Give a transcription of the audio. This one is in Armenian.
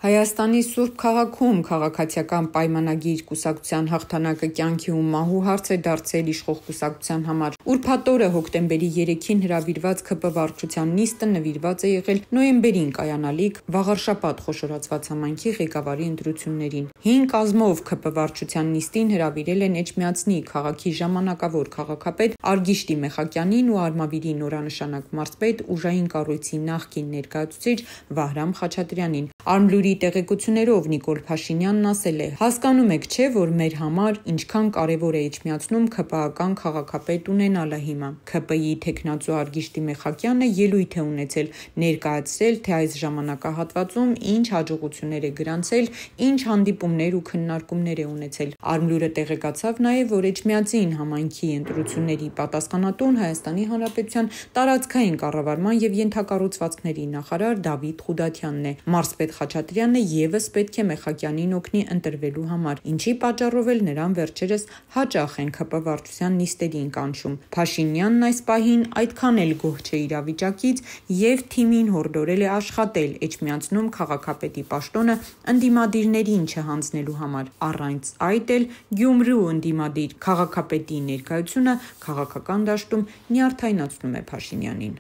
Հայաստանի Սուրբ քաղաքում քաղաքացիական պայմանագիր կուսակցության հաղթանակը կյանքի ու մահու հարց է դարձել իշխող կուսակցության համար։ Ուրբաթ օրը հոկտեմբերի 3-ին հրավիրված ՔՊ վարչության նիստը նվիրված է եղել նոյեմբերին կայանալիք վաղարշաբաթ խոշորացված համայնքի ղեկավարի ընտրություններին։ 5 կազմով ՔՊ վարչության նիստին հրավիրել են Էջմիածնի քաղաքի ժամանակավոր քաղաքապետ Արգիշտի Մեխակյանին ու Արմավիրի նորանշանակ մարզպետ ուժային կառույցի նախկին ներկայացուցիչ Վահրամ Խաչատրյանին։ Արմլուրի տեղեկություններով Նիկոլ Փաշինյանն ասել է. «Հասկանում եք չէ, որ մեր համար ինչքան կարևոր է Էջմիածնում ՔՊ-ական քաղաքապետ ունենալը հիմա»։ ՔՊ-ի թեկնածու Արգիշտի Մեխակյանը ելույթ է ունեցել, ներկայացրել, թե այս ժամանակահատվածում ինչ հաջողություններ է գրանցել, ինչ հանդիպումներ ու քննարկումներ է ունեցել։ Արմլուրը տեղեկացավ նաև, որ Էջմիածին համայնքի ընտրությունների պատասխանատուն Հայաստանի Հանրապետության տարածքային կառավարման և ենթակառուցվածքների նախարար Դավիթ Խուդաթյանն է։ Մարզպետ Խաչատրյանը ևս պետք է Մեխակյանին օգնի ընտրվելու համար, ինչի պատճառով էլ նրան վերջերս հաճախ են ՔՊ վարչության նիստերին կանչում։ Փաշինյանն այս պահին այդքան էլ գոհ չէ իրավիճակից և թիմին հորդորել է աշխատել Էջմիածնում քաղաքապետի պաշտոնը ընդդիմադիրներին չհանձնելու համար։ Առանց այդ էլ Գյումրու ընդդիմադիր քաղաքապետի ներկայությունը քաղաքական դաշտում նյարդայնացնում է Փաշինյանին։